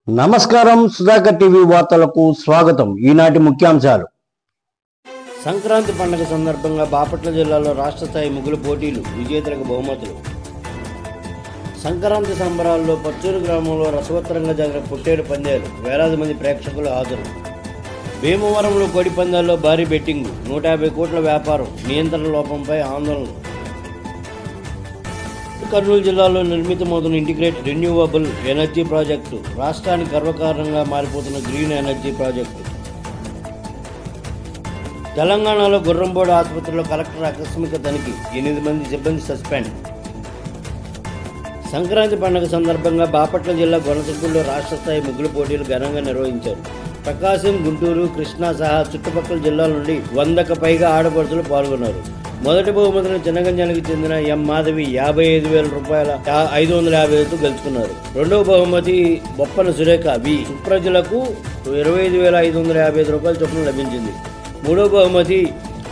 నమస్కారం. సుధాకర్ టీవీ వార్తలకు స్వాగతం. ఈనాటి ముఖ్యాంశాలు. సంక్రాంతి పండుగ సందర్భంగా బాపట్ల జిల్లాలో రాష్ట్ర స్థాయి ముగ్గుల పోటీలు, విజేతలకు బహుమతులు. సంక్రాంతి సంబరాల్లో పచ్చూరు గ్రామంలో రసవత్తరంగా జరిగిన పొట్టేడు పందాలు, వేలాది మంది ప్రేక్షకులు హాజరు. భీమవరంలో కోడి పందాల్లో భారీ బెట్టింగు, 150 కోట్ల వ్యాపారం, నియంత్రణ లోపంపై ఆందోళనలు. కర్నూలు జిల్లాలో నిర్మితమవుతున్న ఇంటిగ్రేటెడ్ రెన్యూవబుల్ ఎనర్జీ ప్రాజెక్టు రాష్ట్రానికి గర్వకారణంగా మారిపోతున్న గ్రీన్ ఎనర్జీ ప్రాజెక్టు. తెలంగాణలో గుర్రంబోడు ఆసుపత్రిలో కలెక్టర్ ఆకస్మిక తనిఖీ, 8 మంది సిబ్బంది సస్పెండ్. సంక్రాంతి పండుగ సందర్భంగా బాపట్ల జిల్లా గొనసగుల్లో రాష్ట్ర స్థాయి ముగ్గుల పోటీలు ఘనంగా నిర్వహించారు. ప్రకాశం, గుంటూరు, కృష్ణా సహా చుట్టుపక్కల జిల్లాల నుండి 100కు పైగా ఆడపడుచులు పాల్గొన్నారు. మొదటి బహుమతిని చిన్నగంజానికి చెందిన ఎం మాధవి 55,000 రూపాయల 550తో గెలుచుకున్నారు. రెండవ బహుమతి బొప్పన సురేఖ వి సుప్రజలకు 25,555 రూపాయల చొప్పున లభించింది. మూడవ బహుమతి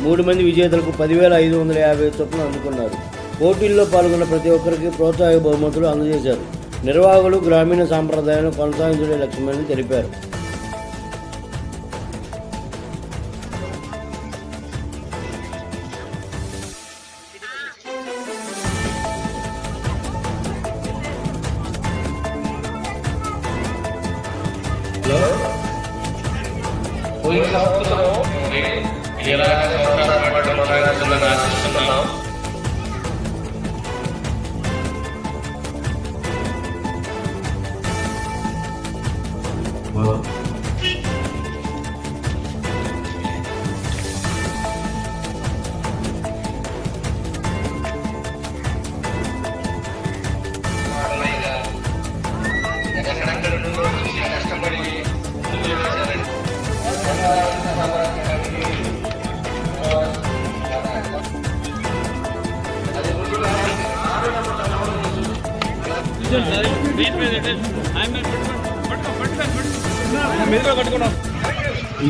3 మంది విజేతలకు 10,550 చొప్పున అందుకున్నారు. పోటీల్లో పాల్గొన్న ప్రతి ఒక్కరికి ప్రోత్సాహక బహుమతులు అందజేశారు. నిర్వాహకులు గ్రామీణ సాంప్రదాయాలను కొనసాగించే లక్ష్యమని తెలిపారు. పోయిన సంవత్సరం ఇలాంటి సంవత్సరాలు కొనసాగుతుందని ఆశిస్తున్నాం. ఎక్కడెక్కడ నుండో కష్టపడి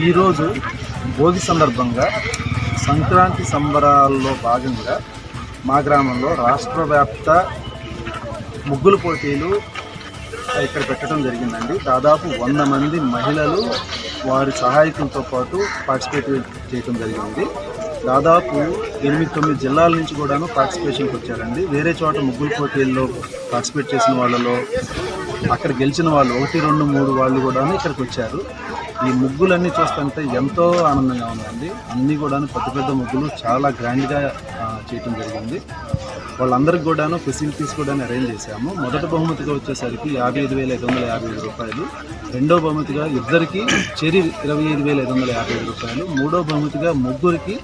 ఈరోజు భోగి సందర్భంగా సంక్రాంతి సంబరాల్లో భాగంగా మా గ్రామంలో రాష్ట్ర వ్యాప్త ముగ్గుల పోటీలు ఇక్కడ పెట్టడం జరిగిందండి. దాదాపు 100 మంది మహిళలు వారి సహాయకులతో పాటు పార్టిసిపేట్ చేయడం జరిగింది. దాదాపు 8-9 జిల్లాల నుంచి కూడాను పార్టిసిపేషన్కి వచ్చారండి. వేరే చోట ముగ్గుల పోటీల్లో పార్టిసిపేట్ చేసిన వాళ్ళలో అక్కడ గెలిచిన వాళ్ళు 1, 2, 3 వాళ్ళు కూడాను ఇక్కడికి వచ్చారు. ఈ ముగ్గులన్నీ చూస్తుంటే ఎంతో ఆనందంగా ఉందండి. అన్నీ కూడాను పెద్ద పెద్ద ముగ్గులు చాలా గ్రాండ్గా చేయడం జరిగింది. వాళ్ళందరికీ కూడాను ఫెసిలిటీస్ కూడా అరేంజ్ చేశాము. మొదటి బహుమతిగా వచ్చేసరికి 55,555 రూపాయలు, రెండో బహుమతిగా ఇద్దరికి చెరి 25,555 రూపాయలు, మూడో బహుమతిగా ముగ్గురికి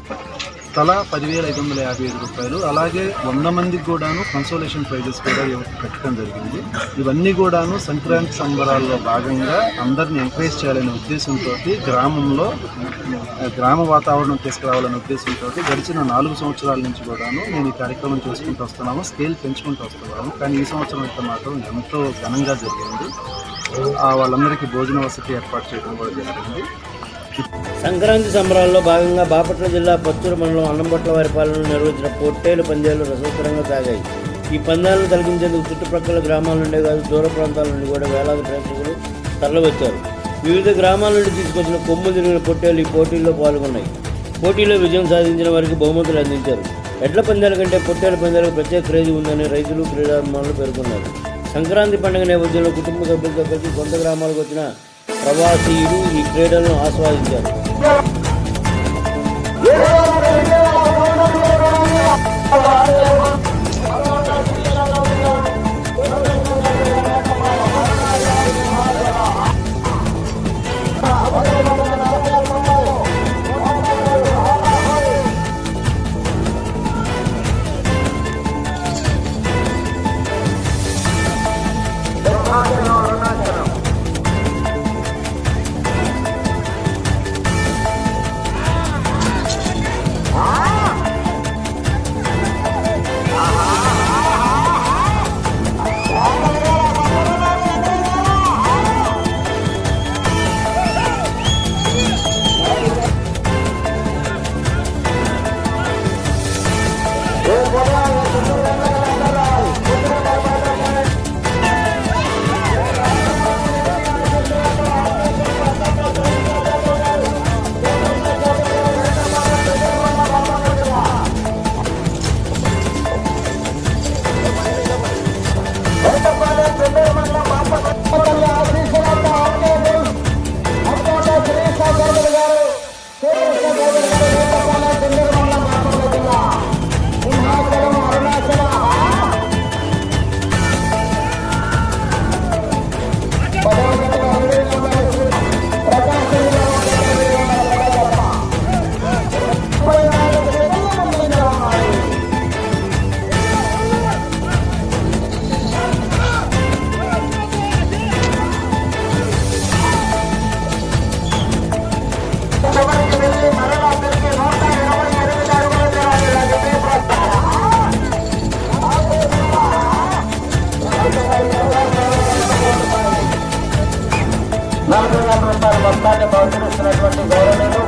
తలా 10,555 రూపాయలు, అలాగే 100 మందికి కూడాను కన్సోలేషన్ ప్రైజెస్ కూడా పెట్టడం జరిగింది. ఇవన్నీ కూడాను సంక్రాంతి సంబరాల్లో భాగంగా అందరిని ఎంకరేజ్ చేయాలనే ఉద్దేశంతో, గ్రామంలో గ్రామ వాతావరణం తీసుకురావాలనే ఉద్దేశంతో గడిచిన 4 సంవత్సరాల నుంచి కూడాను నేను ఈ కార్యక్రమం చేసుకుంటూ వస్తున్నాము. స్కేల్ పెంచుకుంటూ వస్తున్నాము. కానీ ఈ సంవత్సరం అయితే మాత్రం ఎంతో ఘనంగా జరిగింది. వాళ్ళందరికీ భోజన వసతి ఏర్పాటు చేయడం కూడా జరిగింది. సంక్రాంతి సంబరాల్లో భాగంగా బాపట్ల జిల్లా పచ్చూరు మండలం అన్నంబట్ల వారిపాలెంలో నిర్వహించిన పొట్టేలు పందాలు రసవత్తరంగా సాగాయి. ఈ పందాలను తొలగించేందుకు చుట్టుప్రక్కల గ్రామాల నుండే కాదు, దూర ప్రాంతాల నుండి కూడా వేలాది ప్రేక్షకులు తరలివచ్చారు. వివిధ గ్రామాల నుండి తీసుకొచ్చిన కొమ్ము తిరిగిన పొట్టేలు ఈ పోటీల్లో పాల్గొన్నాయి. పోటీలో విజయం సాధించిన వారికి బహుమతులు అందించారు. ఎడ్ల పందాల కంటే పొట్టేల పందాలకు ప్రత్యేక క్రేజ్ ఉందని రైతులు, క్రీడాభిమానులు పేర్కొన్నారు. సంక్రాంతి పండుగ నేపథ్యంలో కుటుంబ సభ్యులతో కలిసి సొంత గ్రామాలకు వచ్చిన ప్రవాసీయులు ఈ క్రీడలను ఆస్వాదించారు. రూపాయల మొత్తాన్ని బహుకరిస్తున్నటువంటి గౌరవనీయులు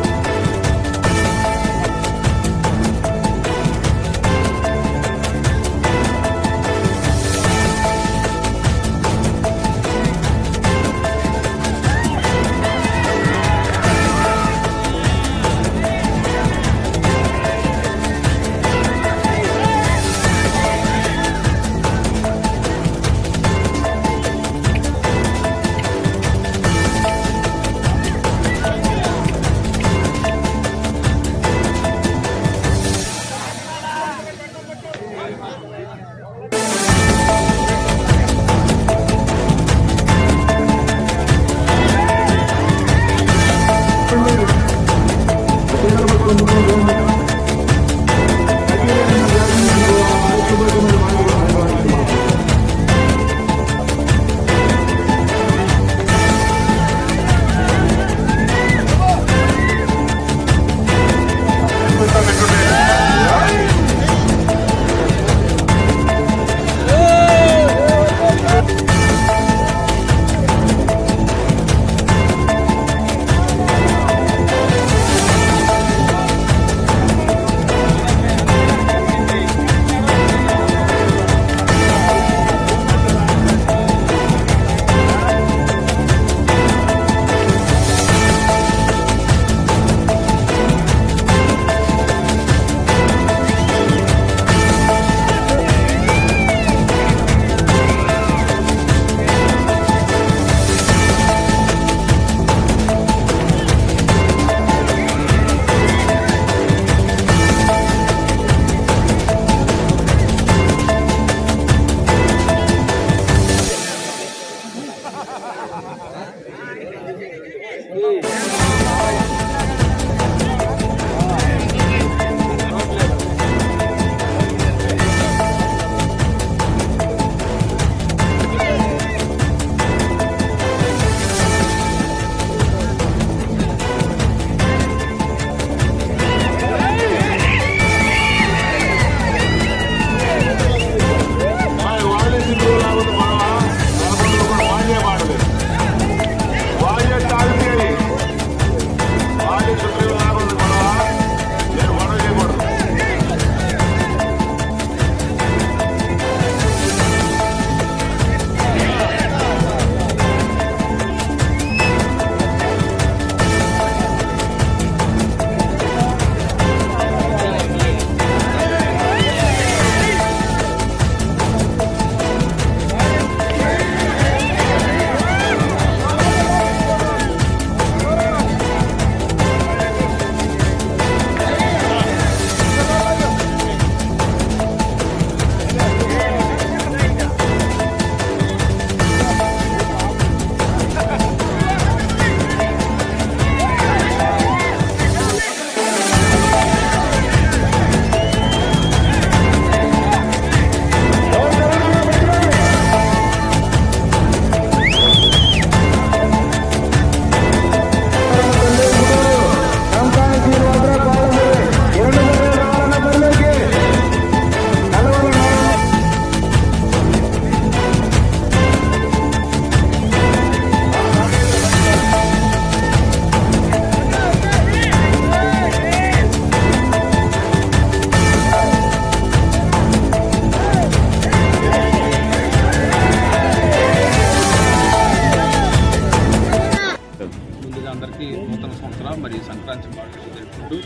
నూతన సంవత్సరం మరియు సంక్రాంతి పండుగ జరుపుకుంటూ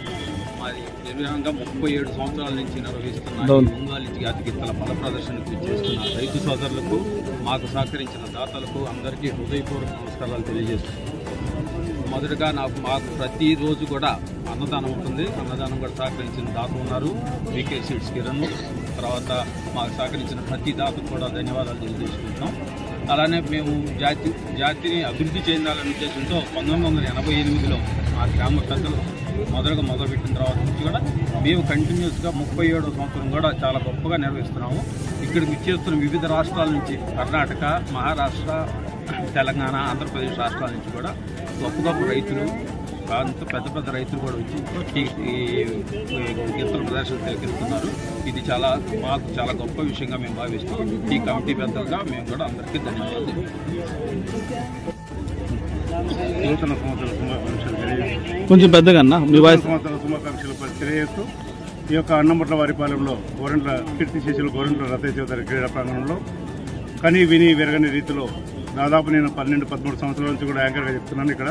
మాది నిర్విహంగా 37 సంవత్సరాల నుంచి నిర్వహిస్తున్న ఒంగోలు జాతి గిత్తల బల ప్రదర్శనకు చేస్తున్న రైతు సోదరులకు మాకు సహకరించిన దాతలకు అందరికీ హృదయపూర్వక నమస్కారాలు తెలియజేస్తున్నాను. మొదటగా మాకు ప్రతిరోజు కూడా అన్నదానం ఉంటుంది. అన్నదానం కూడా సహకరించిన దాత ఉన్నారు, వీకే సీడ్స్ కిరణ్. తర్వాత మాకు సహకరించిన ప్రతి దాతకు కూడా ధన్యవాదాలు తెలియజేసుకుంటున్నాం. అలానే మేము జాతిని అభివృద్ధి చెందాలనే ఉద్దేశంతో 1988లో మా గ్రామ పెద్దలు మొదలుపెట్టిన తర్వాత నుంచి కూడా మేము కంటిన్యూస్గా 37వ సంవత్సరం కూడా చాలా గొప్పగా నిర్వహిస్తున్నాము. ఇక్కడికి విచ్చేస్తున్న వివిధ రాష్ట్రాల నుంచి కర్ణాటక, మహారాష్ట్ర, తెలంగాణ, ఆంధ్రప్రదేశ్ రాష్ట్రాల నుంచి కూడా గొప్ప రైతులు, అంత పెద్ద రైతులు కూడా వచ్చి ఈ గిత్తల ప్రదర్శన తిలకిస్తున్నారు. ఇది మాకు చాలా గొప్ప విషయంగా మేము భావిస్తాం. ఈ కమిటీ పెద్దలుగా మేము కూడా అందరికీ ధన్యవాదాలు. నూతన సంవత్సర శుభాకాంక్షలు తెలియజేస్తూ కొంచెం పెద్దగా అన్న మీ వాయిస్. సంవత్సర శుభాకాంక్షలు తెలియజేస్తూ ఈ యొక్క అన్నమట్ల వారిపాలెంలో గోరంట్ల కీర్తిశేషులు గోరంట్ల రతయ్య చౌదరి క్రీడా ప్రాంగణంలో కని విని వెరగని రీతిలో దాదాపు నేను 12-13 సంవత్సరాల నుంచి కూడా యాంకర్గా చెప్తున్నాను. ఇక్కడ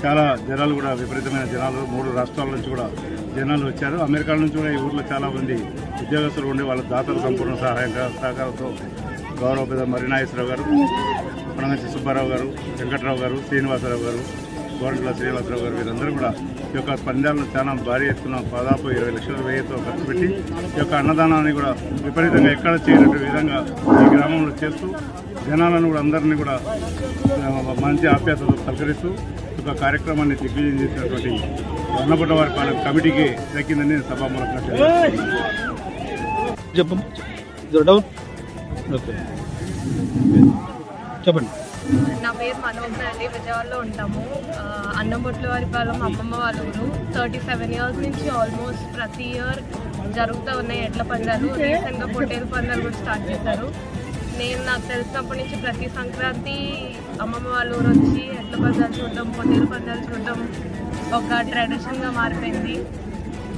చాలా జనాలు కూడా విపరీతమైన జనాలు 3 రాష్ట్రాల నుంచి కూడా జనాలు వచ్చారు. అమెరికా నుంచి కూడా ఈ ఊర్లో చాలా మంది ఉద్యోగస్తులు ఉండి వాళ్ళ దాతల సంపూర్ణ సహకారంతో గౌరవ పెద్ద మరినాగేశ్వరరావు గారు, పనగంచి సుబ్బారావు గారు, వెంకట్రావు గారు, శ్రీనివాసరావు గారు, గోరంట్ల శ్రీనివాసరావు గారు వీరందరూ కూడా ఈ యొక్క పందాలను చాలా భారీ ఎత్తున దాదాపు 20 లక్షల వ్యయంతో ఖర్చు పెట్టి ఈ యొక్క అన్నదానాన్ని కూడా విపరీతంగా ఎక్కడ చేయనట్టు విధంగా ఈ గ్రామంలో చేస్తూ జనాలను కూడా అందరినీ కూడా మంచి ఆప్యాయతతో సహకరిస్తూ ఈ యొక్క కార్యక్రమాన్ని దిగ్విజయం చేసినటువంటి అన్నపట్ల వారి పాలన కమిటీకి దక్కిందని సభామూలకంగా చెప్పండి. నా పేరు మనోజ్ అండి. విజయవాడలో ఉంటాము. అన్నమొట్ల వారిపాలెం అమ్మమ్మ వాళ్ళ ఊరు. 37 ఇయర్స్ నుంచి ఆల్మోస్ట్ ప్రతి ఇయర్ జరుగుతూ ఉన్నాయి ఎడ్ల పందాలు. రీసెంట్గా పొట్టేలు పందాలు కూడా స్టార్ట్ చేశారు. నాకు తెలిసినప్పటి నుంచి ప్రతి సంక్రాంతి అమ్మమ్మ వాళ్ళ ఊరు వచ్చి ఎడ్ల పందాలు చూడడం, పొట్టేలు పందాలు చూడడం ఒక ట్రెడిషన్గా మారిపోయింది.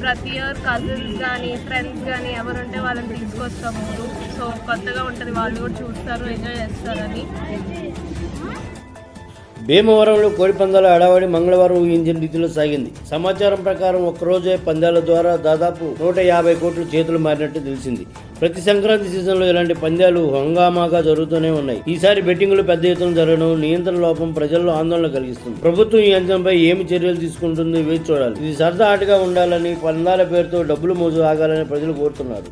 ప్రతి ఇయర్ కజిన్స్ కానీ ఫ్రెండ్స్ కానీ ఎవరుంటే వాళ్ళని తీసుకొస్తాము ఊరు. సో కొత్తగా ఉంటుంది, వాళ్ళు కూడా చూస్తారు, ఎంజాయ్ చేస్తారని. భీమవరంలో కోడి పందాల హడావడి మంగళవారం ఊహించిన రీతిలో సాగింది. సమాచారం ప్రకారం ఒక్కరోజే పందాల ద్వారా దాదాపు 150 కోట్లు చేతులు మారినట్టు తెలిసింది. ప్రతి సంక్రాంతి సీజన్లో ఇలాంటి పందాలు హంగామాగా జరుగుతూనే ఉన్నాయి. ఈసారి బెట్టింగులు పెద్ద ఎత్తున జరగడం, నియంత్రణ లోపం ప్రజల్లో ఆందోళన కలిగిస్తుంది. ప్రభుత్వం ఈ అంశంపై ఏమి చర్యలు తీసుకుంటుందో వేచి చూడాలి. ఇది సరదా ఆటగా ఉండాలని, పందాల పేరుతో డబ్బులు మోజు ఆగాలని ప్రజలు కోరుతున్నారు.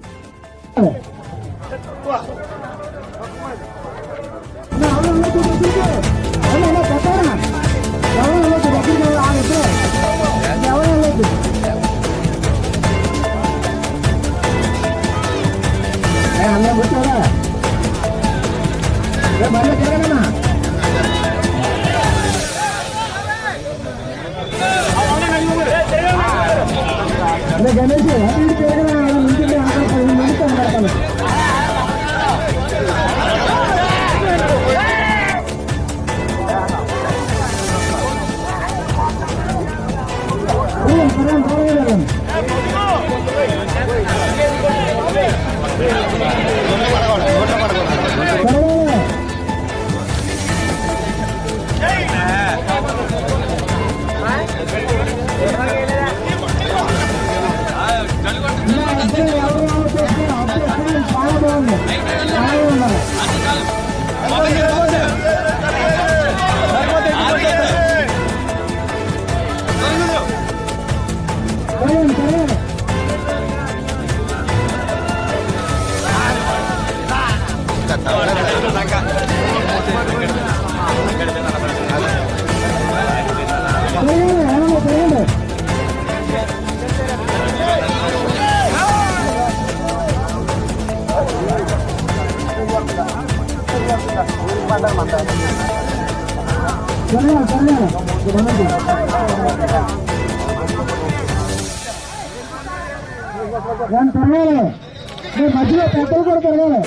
మధ్యలో పెద్దలు కూడా పెరగాలి.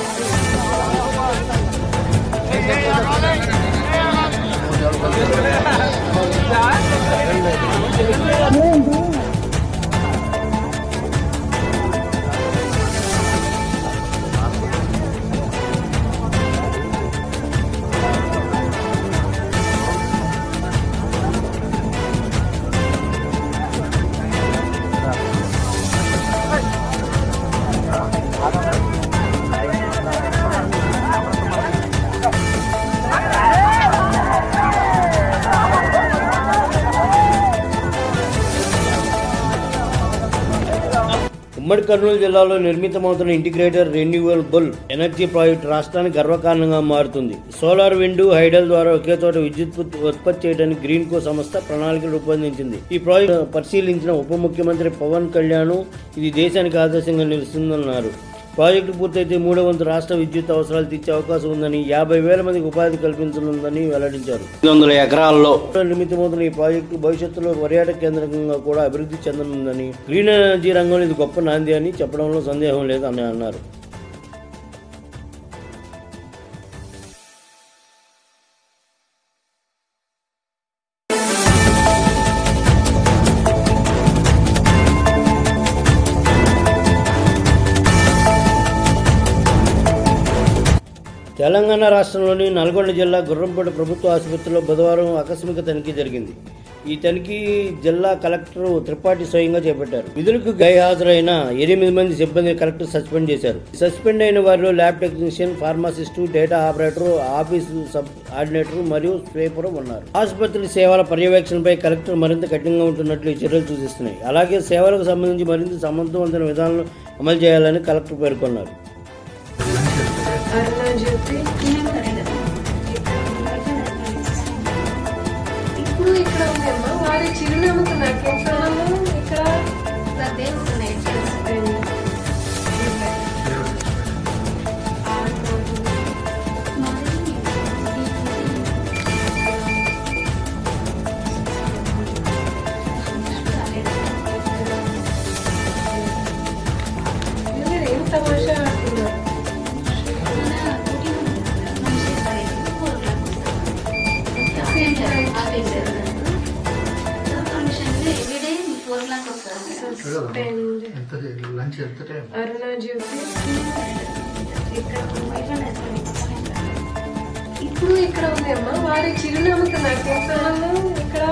ఉమ్మడి కర్నూలు జిల్లాలో నిర్మితమవుతున్న ఇంటిగ్రేటెడ్ రెన్యూవబుల్ ఎనర్జీ ప్రాజెక్టు రాష్ట్రానికి గర్వకారణంగా మారుతుంది. సోలార్, విండ్, హైడల్ ద్వారా ఒకే చోట విద్యుత్ ఉత్పత్తి చేయడానికి గ్రీన్కో సంస్థ ప్రణాళికలు రూపొందించింది. ఈ ప్రాజెక్టు పరిశీలించిన ఉప ముఖ్యమంత్రి పవన్ కళ్యాణ్ ఇది దేశానికి ఆదర్శంగా నిలుస్తుందన్నారు. ప్రాజెక్టు పూర్తయితే 3వ వంతు రాష్ట్ర విద్యుత్ అవసరాలు తీర్చే అవకాశం ఉందని, 50,000 మందికి ఉపాధి కల్పించనుందని వెల్లడించారు. 200 ఎకరాల్లో నిర్మితమవుతున్న ఈ ప్రాజెక్టు భవిష్యత్తులో పర్యాటక కేంద్రంగా కూడా అభివృద్ధి చెందనుందని, గ్రీన్ ఎనర్జీ రంగంలో ఇది గొప్ప నాంది అని చెప్పడంలో సందేహం లేదని అన్నారు. తెలంగాణ రాష్ట్రంలోని నల్గొండ జిల్లా గుర్రంపేట ప్రభుత్వ ఆసుపత్రిలో బుధవారం ఆకస్మిక తనిఖీ జరిగింది. ఈ తనిఖీ జిల్లా కలెక్టర్ త్రిపాఠి స్వయంగా చేపట్టారు. విధులకు గైహాజరైన 8 మంది సిబ్బందిని కలెక్టర్ సస్పెండ్ చేశారు. సస్పెండ్ అయిన వారిలో lab technician, pharmacist, data operator, office subordinator మరియు స్వీపర్ ఉన్నారు. ఆసుపత్రి సేవల పర్యవేక్షణపై కలెక్టర్ మరింత కఠినంగా ఉంటున్నట్లు ఈ చర్యలు సూచిస్తున్నాయి. అలాగే సేవలకు సంబంధించి మరింత సమర్థవంతమైన విధానాలను అమలు చేయాలని కలెక్టర్ పేర్కొన్నారు. ఇప్పుడు ఇక్కడ ఉందమ్మా వారి చిరునామాకు నాకేమో ఇక్కడ ఏం తమాషా ఆడుతున్నారు. ఇప్పుడు ఇక్కడ ఉందమ్మా వారి చిరునామాకు నాకేమో ఇక్కడ